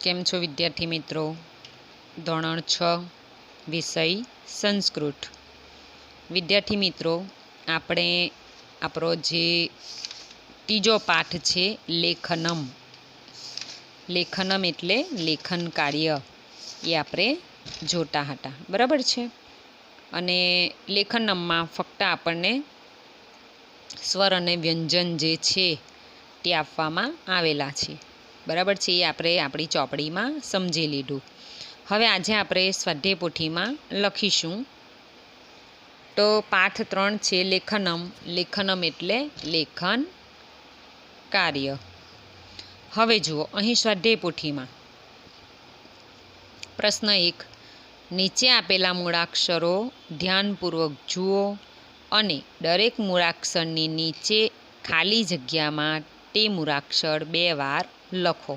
કેમ છો વિદ્યાર્થી મિત્રો? ધોરણ 6 વિષય સંસ્કૃત. વિદ્યાર્થી મિત્રો, આપણે આપણો જે ત્રીજો પાઠ છે લેખનમ. લેખનમ એટલે લેખન કાર્ય, એ આપણે જોતા હતા, બરાબર છે. અને લેખનમમાં ફક્ત આપણને સ્વર અને વ્યંજન જે છે તે આપવામાં આવેલા છે, બરાબર છે. એ આપણે આપણી ચોપડીમાં સમજી લીધું. હવે આજે આપણે સ્વાધ્યાય પોથીમાં લખીશું. તો પાઠ 3 છે લેખનમ. લેખનમ એટલે લેખન કાર્ય. હવે જુઓ, અહીં સ્વાધ્યાય પોથીમાં પ્રશ્ન 1, નીચે આપેલા મૂળાક્ષરો ધ્યાનપૂર્વક જુઓ અને દરેક મૂળાક્ષરની નીચે ખાલી જગ્યામાં તે મૂળાક્ષર 2 વાર લખો.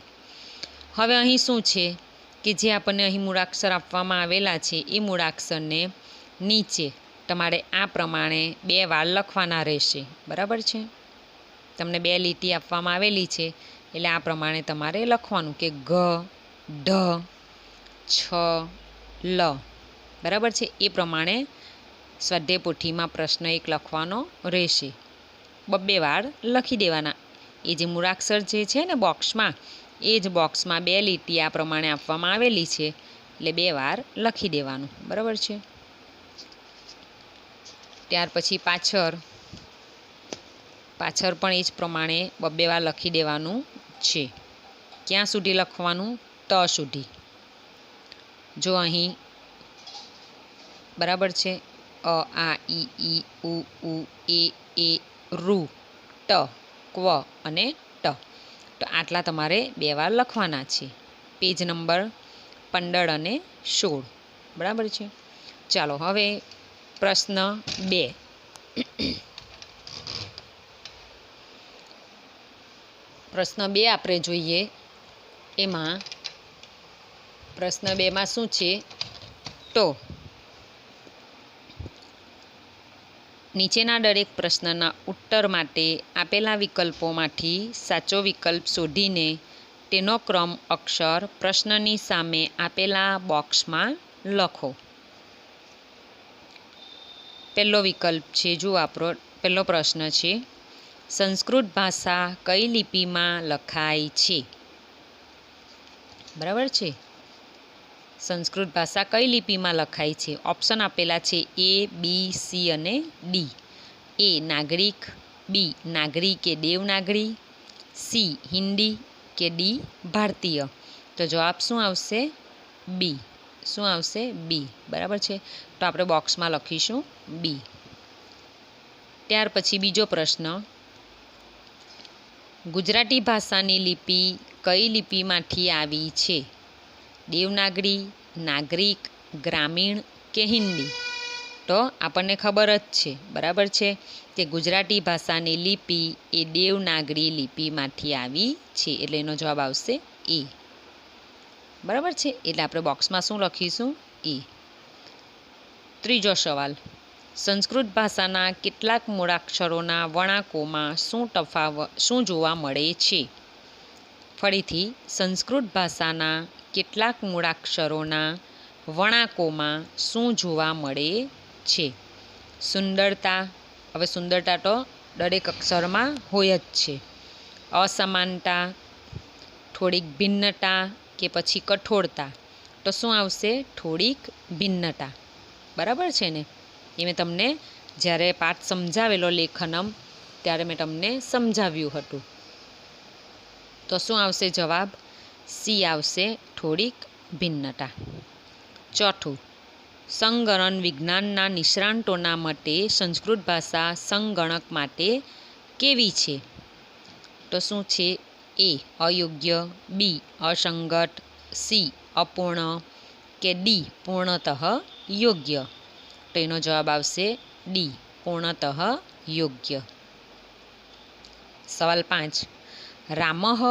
હવે અહીં શું છે કે જે આપણને અહીં મૂળાક્ષર આપવામાં આવેલા છે એ મૂળાક્ષરને નીચે તમારે આ પ્રમાણે 2 વાર લખવાના રહેશે, બરાબર છે. તમને 2 લીટી આપવામાં આવેલી છે, એટલે આ પ્રમાણે તમારે લખવાનું કે ગ, ઢ, છ, લ, બરાબર છે. એ પ્રમાણે સ્વાધ્યાય પોથીમાં પ્રશ્ન 1 લખવાનો રહેશે. 2 વાર લખી દેવાના. એ જે મૂળાક્ષર જે છે ને બોક્સમાં, એ જ બોક્સમાં 2 લીટી આ પ્રમાણે આપવામાં આવેલી છે, એટલે 2 વાર લખી દેવાનું, બરાબર છે. ત્યાર પછી પાછળ પણ એ જ પ્રમાણે 2 વાર લખી દેવાનું છે. ક્યાં સુધી લખવાનું? ત સુધી. જો અહીં બરાબર છે, અ, આ, ઈ, ઉ, એ, રૂ, ટ, ક્વ અને ટ. તો આટલા તમારે 2 વાર લખવાના છે. પેજ નંબર 15 અને 16, બરાબર છે. ચાલો હવે પ્રશ્ન 2. પ્રશ્ન 2 આપણે જોઈએ. એમાં પ્રશ્ન 2માં શું છે? તો નીચેના દરેક પ્રશ્નના ઉત્તર માટે આપેલા વિકલ્પોમાંથી સાચો વિકલ્પ શોધીને તેનો ક્રમ અક્ષર પ્રશ્નની સામે આપેલા બોક્સમાં લખો. પહેલો વિકલ્પ છે, જો આપણો પહેલો પ્રશ્ન છે, સંસ્કૃત ભાષા કઈ લિપિમાં લખાય છે? બરાબર છે. સંસ્કૃત ભાષા કઈ લિપિમાં લખાય છે? ઓપ્શન આપેલા છે A, B, C અને D. A નાગરિક, B નાગરી કે દેવનાગરી, C હિન્દી કે D ભારતીય. તો જવાબ શું આવશે? B. શું આવશે? B, બરાબર છે. તો આપણે બોક્સમાં લખીશું B. ત્યાર પછી બીજો પ્રશ્ન, ગુજરાતી ભાષાની લિપિ કઈ લિપિમાંથી આવી છે? દેવનાગરી, નાગરિક, ગ્રામીણ કે હિન્દી? તો આપણને ખબર જ છે, બરાબર છે, કે ગુજરાતી ભાષાની લિપિ એ દેવનાગરી લિપિમાંથી આવી છે, એટલે એનો જવાબ આવશે A, બરાબર છે. એટલે આપણે બોક્સમાં શું લખીશું? A. ત્રીજો સવાલ, સંસ્કૃત ભાષાના કેટલાક મૂળાક્ષરોના વણાકોમાં શું જોવા મળે છે? ફરીથી, સંસ્કૃત ભાષાના કેટલાક મૂળાક્ષરોના વણાકોમાં શું જોવા મળે છે? સુંદરતા, હવે સુંદરતા તો દરેક અક્ષરમાં હોય જ છે. અસમાનતા, થોડીક ભિન્નતા કે પછી કઠોરતા. તો શું આવશે? થોડીક ભિન્નતા, બરાબર છે ને. એ મેં તમને જ્યારે પાઠ સમજાવેલો લેખનમ, ત્યારે મેં તમને સમજાવ્યું હતું. તો શું આવશે જવાબ? C આવશે, થોડીક ભિન્નતા. ચોથું, સંગણન વિજ્ઞાનના નિષ્ણાતોના મતે સંસ્કૃત ભાષા સંગણક માટે કેવી છે? તો શું છે? A અયોગ્ય, B અસંગત, C અપૂર્ણ કે D પૂર્ણતઃ યોગ્ય? તો એનો જવાબ આવશે D પૂર્ણતઃ યોગ્ય. સવાલ 5, રામઃ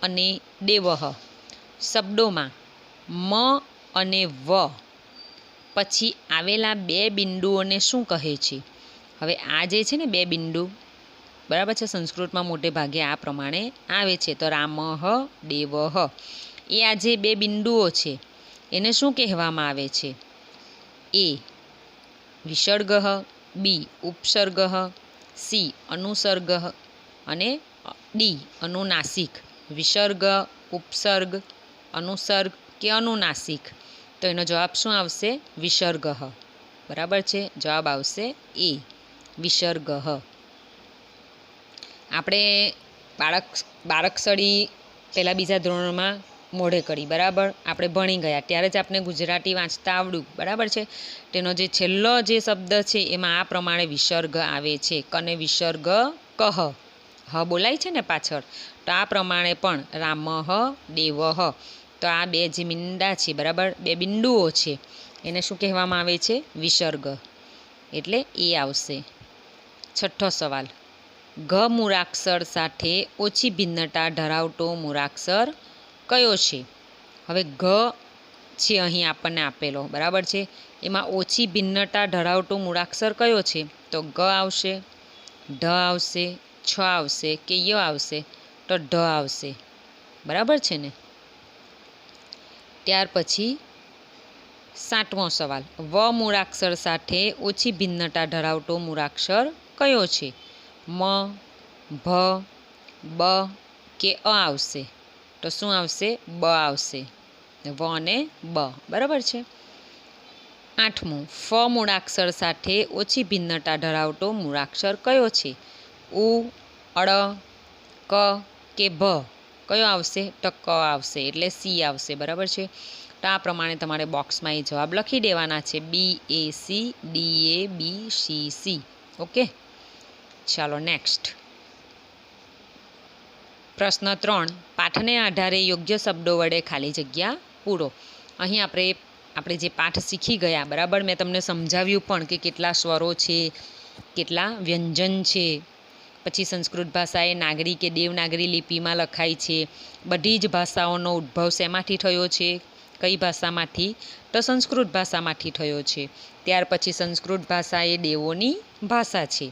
અને દેવઃ શબ્દોમાં મ અને વ પછી આવેલા 2 બિંદુઓને શું કહે છે? હવે આ જે છે ને 2 બિંદુ, બરાબર છે, સંસ્કૃતમાં મોટે ભાગે આ પ્રમાણે આવે છે. તો રામઃ, દેવઃ, એ આ જે બે બિંદુઓ છે એને શું કહેવામાં આવે છે? એ વિસર્ગ, બી ઉપસર્ગ, સી અનુસર્ગ અને ડી અનુનાસિક. વિસર્ગ, ઉપસર્ગ, અનુસર્ગ કે અનુનાસિક? તો એનો જવાબ શું આવશે? વિસર્ગ. બરાબર છે, જવાબ આવશે એ વિસર્ગ. આપણે બારાક્ષરી પહેલાં બીજા ધોરણમાં મોઢે કરી, બરાબર, આપણે ભણી ગયા ત્યારે જ આપણે ગુજરાતી વાંચતા આવડ્યું, બરાબર છે. તેનો જે છેલ્લો જે શબ્દ છે એમાં આ પ્રમાણે વિસર્ગ આવે છે. કને વિસર્ગ કહ, હ બોલાય છે ને પાછળ, તો આ પ્રમાણે પણ રામ દેવ. તો આ બે જે મીંડા છે, બરાબર, બે બિંદુઓ છે, એને શું કહેવામાં આવે છે? વિસર્ગ. એટલે એ આવશે. છઠ્ઠો સવાલ, ઘ મૂળાક્ષર સાથે ઓછી ભિન્નતા ધરાવતો મૂળાક્ષર કયો છે? હવે ઘ છે અહીં આપણને આપેલો, બરાબર છે, એમાં ઓછી ભિન્નતા ધરાવતો મૂળાક્ષર કયો છે? તો ગ આવશે, ઢ આવશે, છ આવશે કે ય આવશે? તો ઢ આવશે, બરાબર છે ને. ત્યાર પછી સાતમો સવાલ, વ મૂળાક્ષર સાથે ઓછી ભિન્નતા ધરાવતો મૂળાક્ષર કયો છે? મ, ભ, બ કે અ આવશે? તો શું આવશે? બ આવશે. વ અને બ, બરાબર છે. આઠમું, ફ મૂળાક્ષર સાથે ઓછી ભિન્નતા ધરાવતો મૂળાક્ષર કયો છે? ઉ, અળ, ક કે ભ? કયો આવશે? તો ક આવશે, એટલે સી આવશે, બરાબર છે. તો આ પ્રમાણે તમારે બોક્સમાં એ જવાબ લખી દેવાના છે. બી A C, D A B, C C. Okay, ચાલો નેક્સ્ટ. પ્રશ્ન 3, પાઠને આધારે યોગ્ય શબ્દો વડે ખાલી જગ્યા પૂરો. અહીં આપણે જે પાઠ શીખી ગયા, બરાબર, મેં તમને સમજાવ્યું પણ કે કેટલા સ્વરો છે, કેટલા વ્યંજન છે. પછી સંસ્કૃત ભાષા એ નાગરી કે દેવનાગરી લિપિમાં લખાય છે. બધી જ ભાષાઓનો ઉદ્ભવ શેમાંથી થયો છે? કઈ ભાષામાંથી? તો સંસ્કૃત ભાષામાંથી થયો છે. ત્યાર પછી સંસ્કૃત ભાષા એ દેવોની ભાષા છે.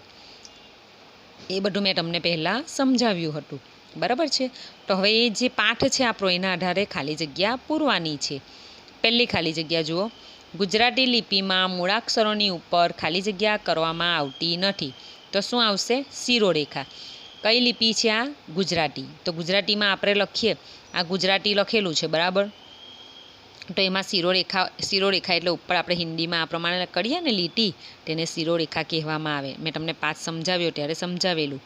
એ બધું મેં તમને પહેલાં સમજાવ્યું હતું, બરાબર છે. તો હવે એ જે પાઠ છે આપણો, એના આધારે ખાલી જગ્યા પૂરવાની છે. પહેલી ખાલી જગ્યા જુઓ, ગુજરાતી લિપિમાં મૂળાક્ષરોની ઉપર ખાલી જગ્યા કરવામાં આવતી નથી. તો શું આવશે? શિરોરેખા. કઈ લિપિ છે આ? ગુજરાતી. તો ગુજરાતીમાં આપણે લખીએ, આ ગુજરાતી લખેલું છે, બરાબર, તો એમાં શિરોરેખા એટલે ઉપર આપણે હિન્દીમાં આ પ્રમાણે કરીએ ને લીટી, તેને શિરોરેખા કહેવામાં આવે. મેં તમને પાઠ સમજાવ્યો ત્યારે સમજાવેલું.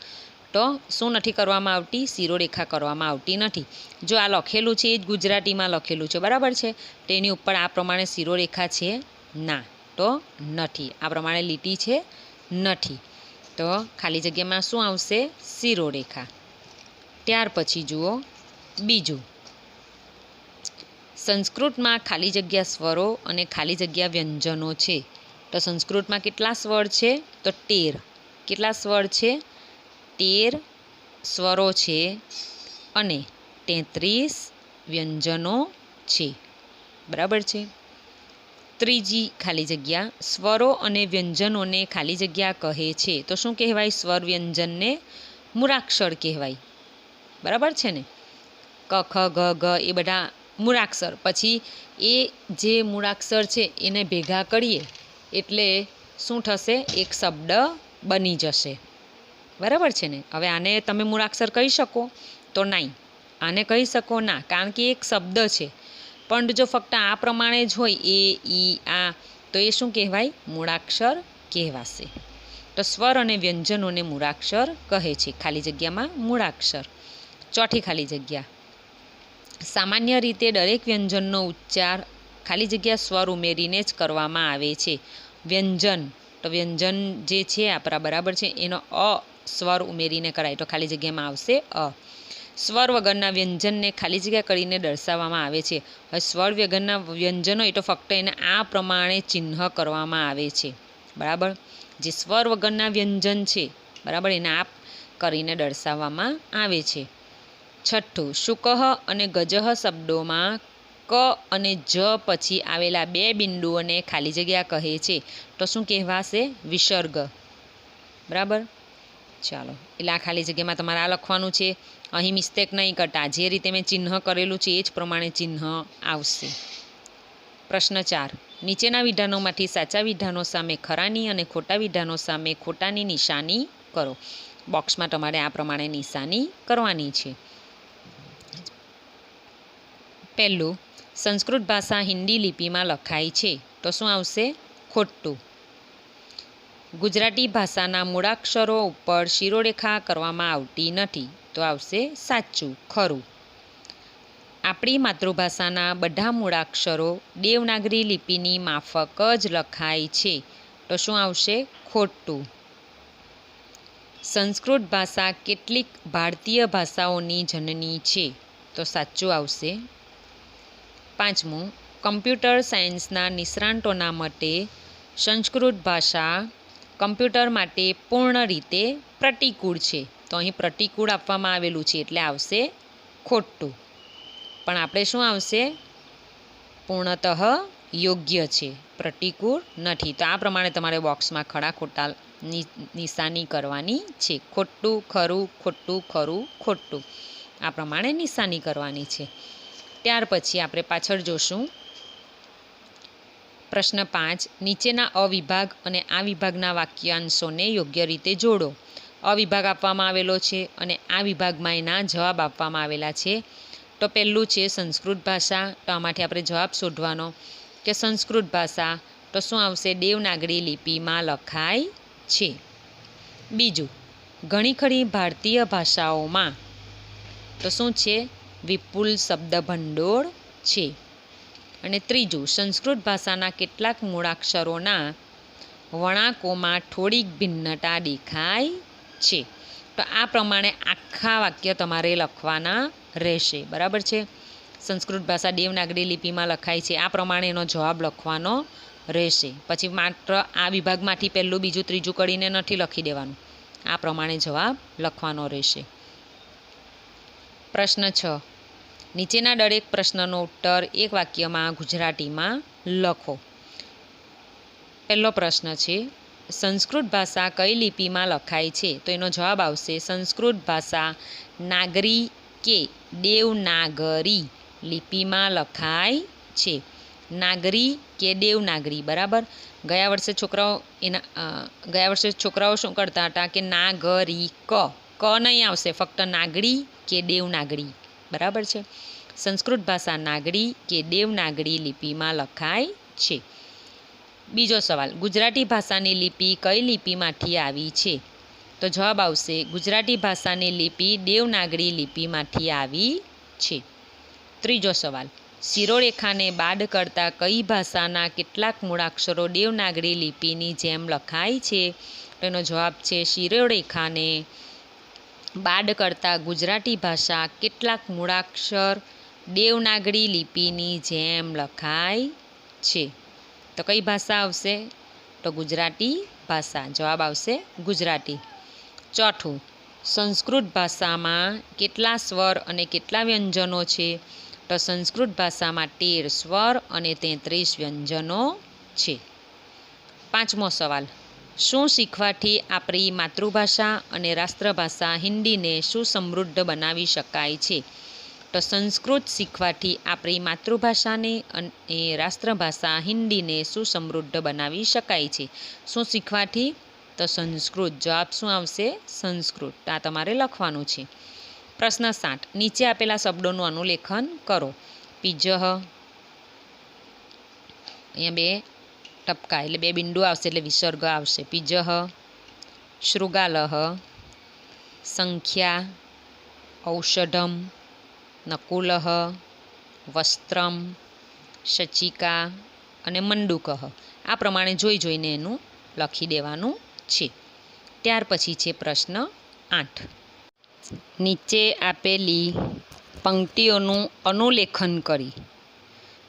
તો શું નથી કરવામાં આવતી? શિરોરેખા કરવામાં આવતી નથી. જો આ લખેલું છે એ જ ગુજરાતીમાં લખેલું છે, બરાબર છે, તેની ઉપર આ પ્રમાણે શિરોરેખા છે? ના, તો નથી. આ પ્રમાણે લીટી છે? નથી. તો ખાલી જગ્યામાં શું આવશે? શિરોરેખા. ત્યાર પછી જુઓ બીજું, સંસ્કૃતમાં ખાલી જગ્યા સ્વરો અને ખાલી જગ્યા વ્યંજનો છે. તો સંસ્કૃતમાં કેટલા સ્વર છે? તો 13. કેટલા સ્વર છે? 13 સ્વરો છે અને 33 વ્યંજનો છે, બરાબર છે. ત્રીજી ખાલી જગ્યા, સ્વરો અને વ્યંજનોને ખાલી જગ્યા કહે છે. તો શું કહેવાય? સ્વર વ્યંજનને મૂળાક્ષર કહેવાય, બરાબર છે ને. ક, ખ, ગ, ઘ એ બધા મૂળાક્ષર. પછી એ જે મૂળાક્ષર છે એને ભેગા કરીએ એટલે શું થશે? એક શબ્દ બની જશે, બરાબર છે ને. હવે આને તમે મૂળાક્ષર કહી શકો? તો નહીં. આને કહી શકો? ના, કારણ કે એક શબ્દ છે. પણ જો ફક્ત આ પ્રમાણે જ હોય, એ, ઈ, આ, તો એ શું કહેવાય? મૂળાક્ષર કહેવાશે. તો સ્વર અને વ્યંજનોને મૂળાક્ષર કહે છે. ખાલી જગ્યામાં મૂળાક્ષર. ચોથી ખાલી જગ્યા, સામાન્ય રીતે દરેક વ્યંજનનો ઉચ્ચાર ખાલી જગ્યા સ્વર ઉમેરીને જ કરવામાં આવે છે. વ્યંજન, તો વ્યંજન જે છે આપણા, બરાબર છે, એનો અ સ્વર ઉમેરીને કરાય તો ખાલી જગ્યામાં આવશે અ. સ્વર વગરના વ્યંજનને ખાલી જગ્યા કરીને દર્શાવવામાં આવે છે. હવે સ્વર વગરના વ્યંજનો એ તો ફક્ત એને આ પ્રમાણે ચિહ્ન કરવામાં આવે છે, બરાબર. જે સ્વર વગરના વ્યંજન છે, બરાબર, એને આ કરીને દર્શાવવામાં આવે છે. છઠ્ઠું, શુકહ અને ગજહ શબ્દોમાં ક અને જ પછી આવેલા બે બિંદુઓને ખાલી જગ્યા કહે છે. તો શું કહેવાશે? વિસર્ગ, બરાબર. ચાલો, એટલે આ ખાલી જગ્યામાં તમારે આ લખવાનું છે. અહીં મિસ્ટેક નહીં કરતા, જે રીતે મેં ચિહ્ન કરેલું છે એ જ પ્રમાણે ચિહ્ન આવશે. પ્રશ્ન 4. નીચેના વિધાનોમાંથી સાચા વિધાનો સામે ખરાની અને ખોટા વિધાનો સામે ખોટાની નિશાની કરો. બોક્સમાં તમારે આ પ્રમાણે નિશાની કરવાની છે. પહેલું, સંસ્કૃત ભાષા હિન્દી લિપિમાં લખાય છે, તો શું આવશે? ખોટું. ગુજરાતી ભાષાના મૂળાક્ષરો ઉપર શિરોરેખા કરવામાં આવતી નથી, તો આવશે સાચું, ખરું. આપણી માતૃભાષાના બધા મૂળાક્ષરો દેવનાગરી લિપિની માફક જ લખાય છે, તો શું આવશે? ખોટું. સંસ્કૃત ભાષા કેટલીક ભારતીય ભાષાઓની જનની છે, તો સાચું આવશે. પાંચમું, કમ્પ્યુટર સાયન્સના નિષ્ણાતોના મતે સંસ્કૃત ભાષા કમ્પ્યુટર માટે પૂર્ણ રીતે પ્રતિકૂળ છે, તો અહીં પ્રતિકૂળ આપવામાં આવેલું છે એટલે આવશે ખોટું. પણ આપણે શું આવશે? પૂર્ણતઃ યોગ્ય છે, પ્રતિકૂળ નથી. તો આ પ્રમાણે તમારે બોક્સમાં ખરા ખોટા નિશાની કરવાની છે. ખોટું, ખરું, ખોટું, ખરું, ખોટું, આ પ્રમાણે નિશાની કરવાની છે. ત્યાર પછી આપણે પાછળ જોશું. પ્રશ્ન 5. નીચેના અવિભાગ અને આ વિભાગના વાક્યાંશોને યોગ્ય રીતે જોડો. અવિભાગ આપવામાં આવેલો છે અને આ વિભાગમાં એના જવાબ આપવામાં આવેલા છે. તો પહેલું છે સંસ્કૃત ભાષા, તો આમાંથી આપણે જવાબ શોધવાનો કે સંસ્કૃત ભાષા તો શું આવશે? દેવનાગરી લિપિમાં લખાય છે. બીજું, ઘણી ખરી ભારતીય ભાષાઓમાં તો શું છે? વિપુલ શબ્દભંડોળ છે. અને ત્રીજું, સંસ્કૃત ભાષાના કેટલાક મૂળાક્ષરોના વળાંકોમાં થોડીક ભિન્નતા દેખાય છે. તો આ પ્રમાણે આખા વાક્ય તમારે લખવાના રહેશે. બરાબર છે? સંસ્કૃત ભાષા દેવનાગરી લિપિમાં લખાય છે, આ પ્રમાણે એનો જવાબ લખવાનો રહેશે. પછી માત્ર આ વિભાગમાંથી પહેલું, બીજું, ત્રીજું કરીને નથી લખી દેવાનું, આ પ્રમાણે જવાબ લખવાનો રહેશે. પ્રશ્ન 6. નીચેના દરેક પ્રશ્નનો ઉત્તર એક વાક્યમાં ગુજરાતીમાં લખો. પહેલો પ્રશ્ન છે, સંસ્કૃત ભાષા કઈ લિપિમાં લખાય છે? તો એનો જવાબ આવશે સંસ્કૃત ભાષા નાગરી કે દેવનાગરી લિપિમાં લખાય છે. નાગરી કે દેવનાગરી. બરાબર. ગયા વર્ષે છોકરાઓ શું કરતા હતા કે નાગરી ક નહીં આવશે, ફક્ત નાગરી કે દેવનાગરી. બરાબર છે? સંસ્કૃત ભાષા નાગરી કે દેવનાગરી લિપિમાં લખાય છે. બીજો સવાલ, ગુજરાતી ભાષાની લિપિ કઈ લિપિમાંથી આવી છે? તો જવાબ આવશે ગુજરાતી ભાષાની લિપિ દેવનાગરી લિપિમાંથી આવી છે. ત્રીજો સવાલ, શિરોરેખાને બાદ કરતા કઈ ભાષાના કેટલાક મૂળાક્ષરો દેવનાગરી લિપિની જેમ લખાય છે? તો એનો જવાબ છે શિરોરેખાને બાદ કરતા ગુજરાતી ભાષા કેટલાક મૂળાક્ષર દેવનાગરી લિપિની જેમ લખાય છે. તો કઈ ભાષા આવશે? તો ગુજરાતી ભાષા. જવાબ આવશે ગુજરાતી. ચોથું, સંસ્કૃત ભાષામાં કેટલા સ્વર અને કેટલા વ્યંજનો છે? તો સંસ્કૃત ભાષામાં 13 સ્વર અને 33 વ્યંજનો છે. પાંચમો સવાલ, શું શીખવાથી આપણી માતૃભાષા અને રાષ્ટ્રભાષા હિન્દીને શું સમૃદ્ધ બનાવી શકાય છે? તો સંસ્કૃત શીખવાથી આપણી માતૃભાષાને અને રાષ્ટ્રભાષા હિન્દીને શું સમૃદ્ધ બનાવી શકાય છે? શું શીખવાથી? તો સંસ્કૃત. જવાબ શું આવશે? સંસ્કૃત. આ તમારે લખવાનું છે. પ્રશ્ન 7. નીચે આપેલા શબ્દોનું અનુલેખન કરો. પિજહ, અહીંયા 2 ટપકા એટલે 2 બિંદુ આવશે એટલે વિસર્ગ આવશે. પિજહ, શૃગાલહ, સંખ્યા, ઔષધમ, નકુલહ, વસ્ત્રમ, શચિકા અને મંડુકહ. આ પ્રમાણે જોઈને એનું લખી દેવાનું છે. ત્યાર પછી છે પ્રશ્ન 8. નીચે આપેલી પંક્તિઓનું અનુલેખન કરી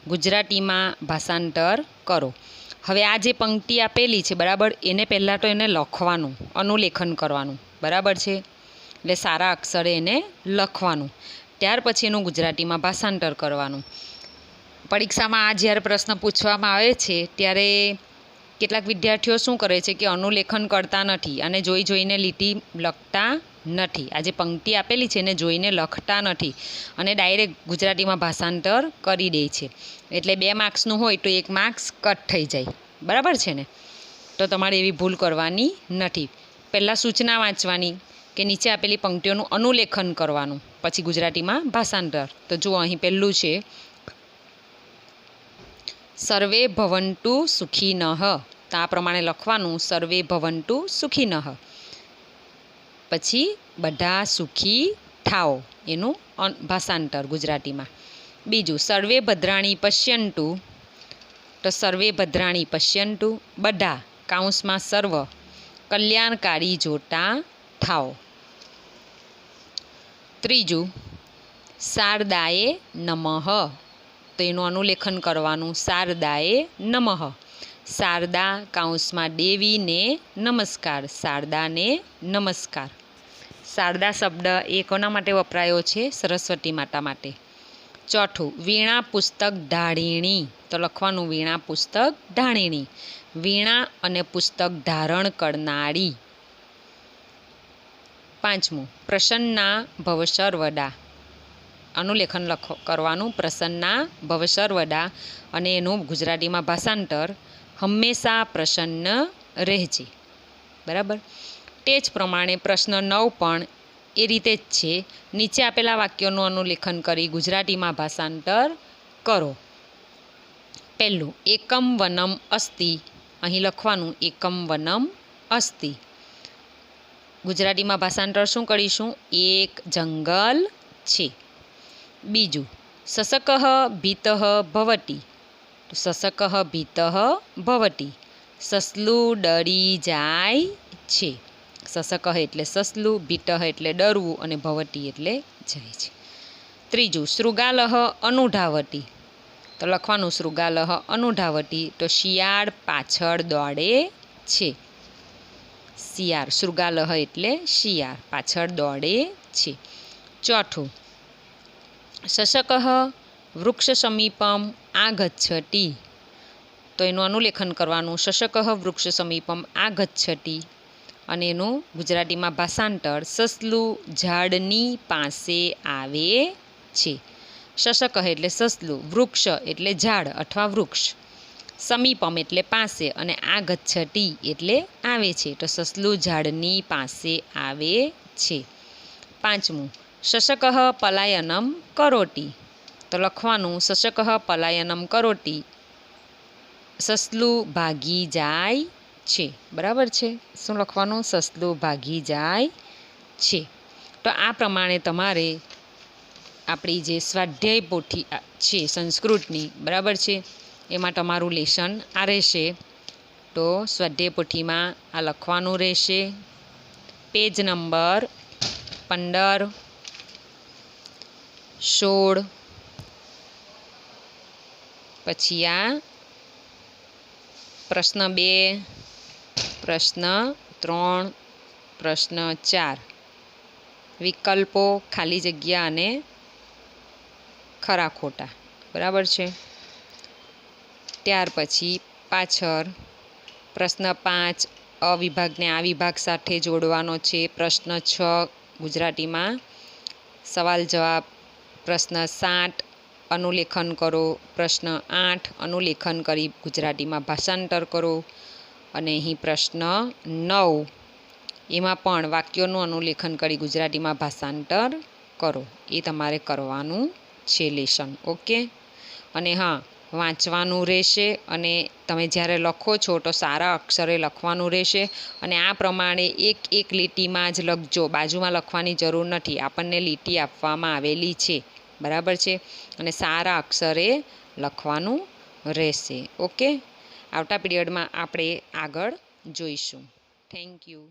ગુજરાતીમાં ભાષાંતર કરો. હવે આ જે પંક્તિ આપેલી છે, બરાબર, એને પહેલાં તો એને લખવાનું, અનુલેખન કરવાનું. બરાબર છે? એટલે સારા અક્ષરે એને લખવાનું. ત્યાર પછી એનું ગુજરાતીમાં ભાષાંતર કરવાનું. પરીક્ષામાં આ જ્યારે પ્રશ્ન પૂછવામાં આવે છે ત્યારે કેટલાક વિદ્યાર્થીઓ શું કરે છે કે અનુલેખન કરતા નથી અને જોઈ જોઈને લીટી લખતા નથી. આ જે પંક્તિ આપેલી છે એને જોઈને લખતા નથી અને ડાયરેક્ટ ગુજરાતીમાં ભાષાંતર કરી દે છે. એટલે 2 માર્ક્સનું હોય તો 1 માર્ક્સ કટ થઈ જાય. બરાબર છે ને? તો તમારે એવી ભૂલ કરવાની નથી. પહેલાં સૂચના વાંચવાની કે નીચે આપેલી પંક્તિઓનું અનુલેખન કરવાનું, પછી ગુજરાતીમાં ભાષાંતર. તો જુઓ અહીં પહેલું છે, સર્વે ભવન્તુ સુખીનઃ. તો આ પ્રમાણે લખવાનું, સર્વે ભવન્તુ સુખીનઃ. પછી બધા સુખી થાઓ, એનું ભાષાંતર ગુજરાતીમાં. બીજું, સર્વે ભદ્રાણી પશ્યન્તુ. તો સર્વે ભદ્રાણી પશ્યન્તુ, બધા કાઉન્સમાં સર્વ કલ્યાણકારી જોતા થાઓ. ત્રીજું, શારદાએ નમઃ. તો એનું અનુલેખન કરવાનું, શારદાએ નમઃ. શારદા કાઉન્સમાં દેવીને નમસ્કાર, શારદાને નમસ્કાર. શારદા શબ્દ એ કોના માટે વપરાયો છે? સરસ્વતી માતા માટે. ચોથું, વીણા પુસ્તક ધારિણી. તો લખવાનું, વીણા પુસ્તક ધારિણી, વીણા અને પુસ્તક ધારણ કરનારી. પાંચમું, પ્રસન્ના ભવ સર્વદા. અનુલેખન કરવાનું, પ્રસન્ના ભવ સર્વદા, અને એનું ગુજરાતીમાં ભાષાંતર, હંમેશા પ્રસન્ન રહેજે. બરાબર. તે જ પ્રમાણે પ્રશ્ન 9 પણ એ રીતે જ છે. નીચે આપેલા વાક્યોનું અનુલેખન કરી ગુજરાતીમાં ભાષાંતર કરો. પહેલું, એકમ વનમ અસ્તિ. અહીં લખવાનું, એકમ વનમ અસ્તિ. ગુજરાતીમાં ભાષાંતર શું કરીશું? એક જંગલ છે. બીજું, સસકઃ ભીતઃ ભવતિ. તો સસકઃ ભીતઃ ભવતિ, સસલું ડરી જાય છે. સસકઃ એટલે સસલું, ભીતઃ એટલે ડરવું, અને ભવતિ એટલે જાય છે. ત્રીજું, શૃગાલઃ અનુધાવતિ. તો લખવાનું, શૃગાલઃ અનુધાવતિ. તો શિયાળ પાછળ દોડે છે. શિયાળ, શૃગાલઃ એટલે શિયાળ, પાછળ દોડે છે. ચોથું, શશકઃ વૃક્ષ સમીપમ આગચ્છતિ. તો એનું અનુલેખન કરવાનું, શશકઃ વૃક્ષ સમીપમ આગચ્છતિ, અને એનું ગુજરાતીમાં ભાષાંતર, સસલું ઝાડની પાસે આવે છે. શશકઃ એટલે સસલું, વૃક્ષ એટલે ઝાડ અથવા વૃક્ષ, સમીપમ એટલે પાસે, અને આગચ્છતિ એટલે આવે છે. તો સસલું ઝાડની પાસે આવે છે. પાંચમું, શશકઃ પલાયનમ કરોતિ. તો લખવાનું, શશકઃ પલાયનમ કરોતિ, સસલું ભાગી જાય છે. બરાબર છે? શું લખવાનું? સસલું ભાગી જાય છે. તો આ પ્રમાણે તમારે આપણી જે સ્વાધ્યાય પોથી છે સંસ્કૃતની, બરાબર છે, એમાં તમારું લેશન આ રહેશે. તો સ્વાધ્યાય પોથીમાં આ લખવાનું રહેશે. પેજ નંબર 15, 16, પછી આ પ્રશ્ન 2, પ્રશ્ન 3, પ્રશ્ન 4, વિકલ્પો, ખાલી જગ્યા અને ખરા ખોટા. બરાબર છે? ત્યાર પછી પાછળ પ્રશ્ન 5 અ વિભાગને આ વિભાગ સાથે જોડવાનો છે. પ્રશ્ન 6 ગુજરાતીમાં સવાલ જવાબ. પ્રશ્ન 7 અનુલેખન કરો. પ્રશ્ન 8 અનુલેખન કરી ગુજરાતીમાં ભાષાંતર કરો. અને અહીં પ્રશ્ન 9 એમાં પણ વાક્યોનું અનુલેખન કરી ગુજરાતીમાં ભાષાંતર કરો. એ તમારે કરવાનું છે લેશન. ઓકે? અને હા, વાંચવાનું રહેશે, અને તમે જ્યારે લખો છો તો સારા અક્ષરે લખવાનું રહેશે. અને આ પ્રમાણે એક એક લીટીમાં જ લખજો, બાજુમાં લખવાની જરૂર નથી. આપણને લીટી આપવામાં આવેલી છે. બરાબર છે? અને સારા અક્ષરે લખવાનું રહેશે. ઓકે? આવતા પીરિયડમાં આપણે આગળ જોઈશું. Thank you.